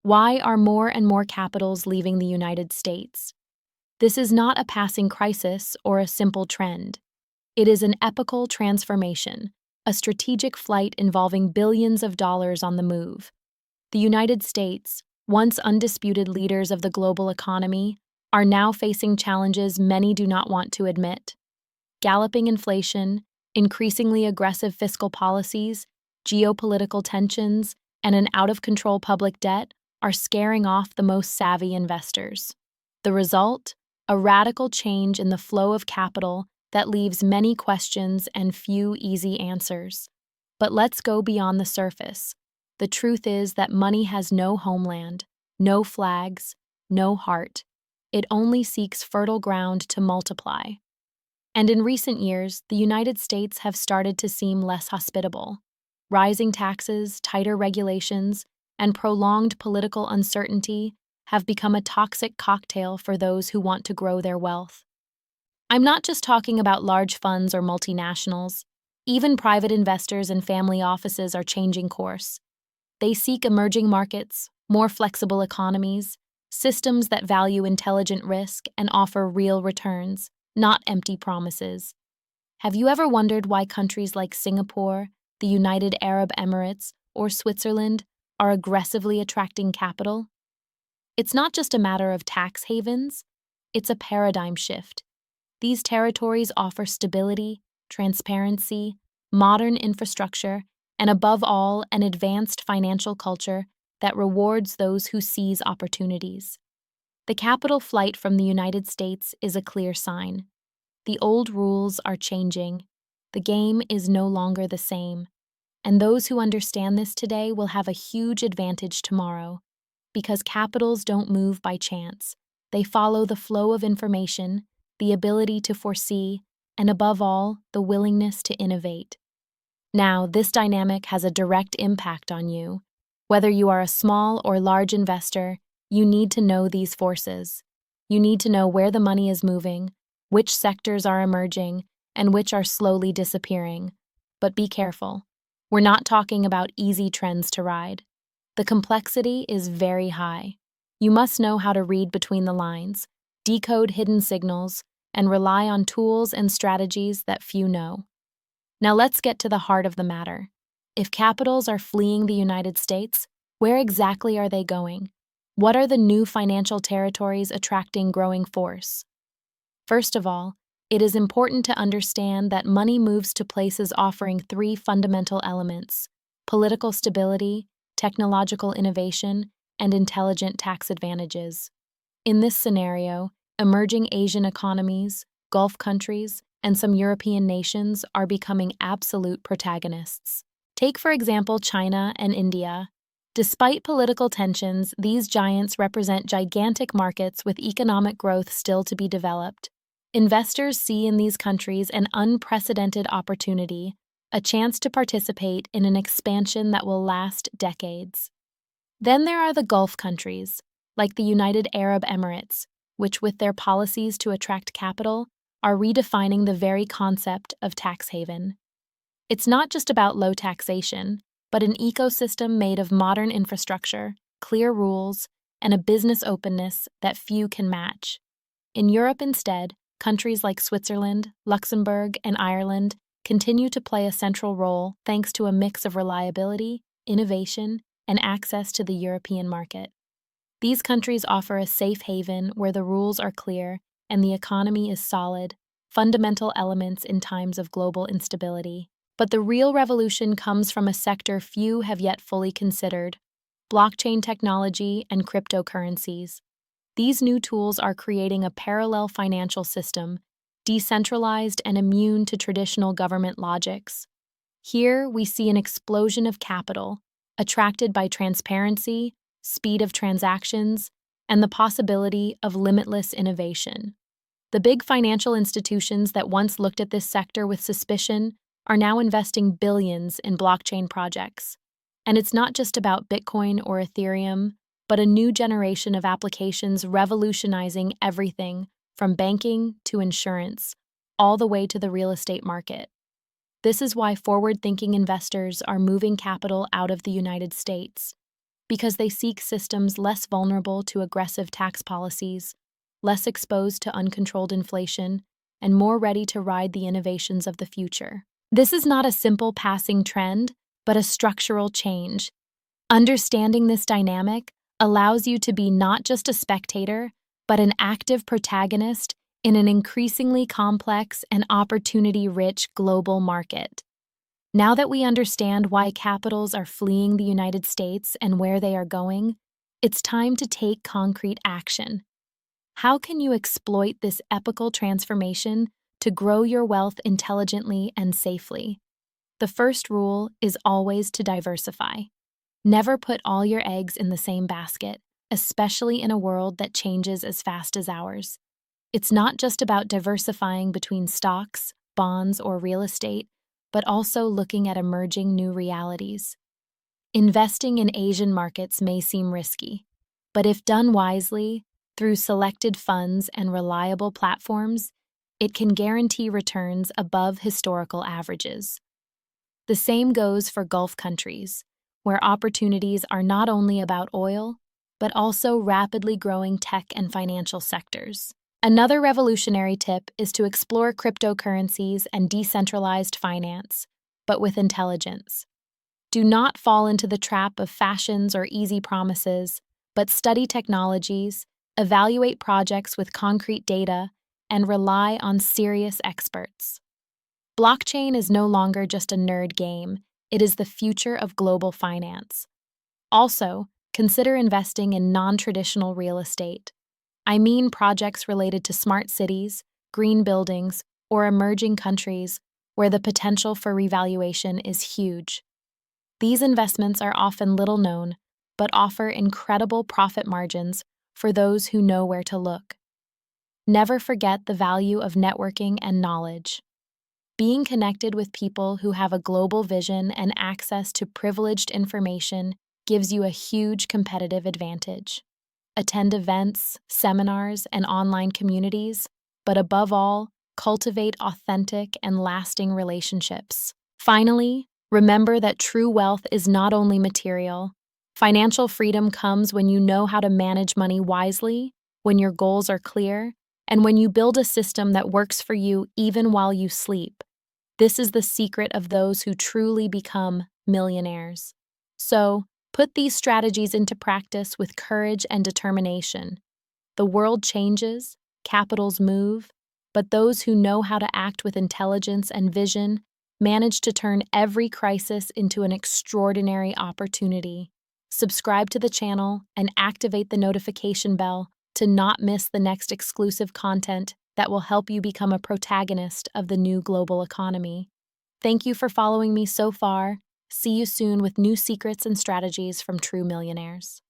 Why are more and more capitals leaving the United States? This is not a passing crisis or a simple trend. It is an epochal transformation, a strategic flight involving billions of dollars on the move. The United States, once undisputed leaders of the global economy, are now facing challenges many do not want to admit. Galloping inflation, increasingly aggressive fiscal policies, geopolitical tensions, and an out-of-control public debt are scaring off the most savvy investors. The result? A radical change in the flow of capital that leaves many questions and few easy answers. But let's go beyond the surface. The truth is that money has no homeland, no flags, no heart. It only seeks fertile ground to multiply. And in recent years, the United States have started to seem less hospitable. Rising taxes, tighter regulations, and prolonged political uncertainty have become a toxic cocktail for those who want to grow their wealth. I'm not just talking about large funds or multinationals. Even private investors and family offices are changing course. They seek emerging markets, more flexible economies, systems that value intelligent risk and offer real returns, not empty promises. Have you ever wondered why countries like Singapore, the United Arab Emirates, or Switzerland are aggressively attracting capital? It's not just a matter of tax havens, it's a paradigm shift. These territories offer stability, transparency, modern infrastructure, and above all, an advanced financial culture that rewards those who seize opportunities. The capital flight from the United States is a clear sign. The old rules are changing. The game is no longer the same. And those who understand this today will have a huge advantage tomorrow, because capitals don't move by chance. They follow the flow of information, the ability to foresee, and above all, the willingness to innovate. Now, this dynamic has a direct impact on you. Whether you are a small or large investor, you need to know these forces. You need to know where the money is moving, which sectors are emerging, and which are slowly disappearing. But be careful. We're not talking about easy trends to ride. The complexity is very high. You must know how to read between the lines, decode hidden signals, and rely on tools and strategies that few know. Now let's get to the heart of the matter. If capitals are fleeing the United States, where exactly are they going? What are the new financial territories attracting growing force? First of all, it is important to understand that money moves to places offering three fundamental elements: political stability, technological innovation, and intelligent tax advantages. In this scenario, emerging Asian economies, Gulf countries, and some European nations are becoming absolute protagonists. Take, for example, China and India. Despite political tensions, these giants represent gigantic markets with economic growth still to be developed. Investors see in these countries an unprecedented opportunity, a chance to participate in an expansion that will last decades. Then there are the Gulf countries, like the United Arab Emirates, which, with their policies to attract capital, are redefining the very concept of tax haven. It's not just about low taxation, but an ecosystem made of modern infrastructure, clear rules, and a business openness that few can match. In Europe instead, countries like Switzerland, Luxembourg, and Ireland continue to play a central role thanks to a mix of reliability, innovation, and access to the European market. These countries offer a safe haven where the rules are clear and the economy is solid, fundamental elements in times of global instability. But the real revolution comes from a sector few have yet fully considered: blockchain technology and cryptocurrencies. These new tools are creating a parallel financial system, decentralized and immune to traditional government logics. Here, we see an explosion of capital, attracted by transparency, speed of transactions, and the possibility of limitless innovation. The big financial institutions that once looked at this sector with suspicion are now investing billions in blockchain projects. And it's not just about Bitcoin or Ethereum, but a new generation of applications revolutionizing everything from banking to insurance, all the way to the real estate market. This is why forward-thinking investors are moving capital out of the United States. because they seek systems less vulnerable to aggressive tax policies, less exposed to uncontrolled inflation, and more ready to ride the innovations of the future. This is not a simple passing trend, but a structural change. Understanding this dynamic allows you to be not just a spectator, but an active protagonist in an increasingly complex and opportunity-rich global market. Now that we understand why capitals are fleeing the United States and where they are going, it's time to take concrete action. How can you exploit this epical transformation to grow your wealth intelligently and safely? The first rule is always to diversify. Never put all your eggs in the same basket, especially in a world that changes as fast as ours. It's not just about diversifying between stocks, bonds, or real estate, but also looking at emerging new realities. Investing in Asian markets may seem risky, but if done wisely, through selected funds and reliable platforms, it can guarantee returns above historical averages. The same goes for Gulf countries, where opportunities are not only about oil, but also rapidly growing tech and financial sectors. Another revolutionary tip is to explore cryptocurrencies and decentralized finance, but with intelligence. Do not fall into the trap of fashions or easy promises, but study technologies, evaluate projects with concrete data, and rely on serious experts. Blockchain is no longer just a nerd game, it is the future of global finance. Also, consider investing in non-traditional real estate. I mean projects related to smart cities, green buildings, or emerging countries where the potential for revaluation is huge. These investments are often little known, but offer incredible profit margins for those who know where to look. Never forget the value of networking and knowledge. Being connected with people who have a global vision and access to privileged information gives you a huge competitive advantage. Attend events, seminars, and online communities, but above all, cultivate authentic and lasting relationships. Finally, remember that true wealth is not only material. Financial freedom comes when you know how to manage money wisely, when your goals are clear, and when you build a system that works for you even while you sleep. This is the secret of those who truly become millionaires. So, put these strategies into practice with courage and determination. The world changes, capitals move, but those who know how to act with intelligence and vision manage to turn every crisis into an extraordinary opportunity. Subscribe to the channel and activate the notification bell to not miss the next exclusive content that will help you become a protagonist of the new global economy. Thank you for following me so far. See you soon with new secrets and strategies from true millionaires.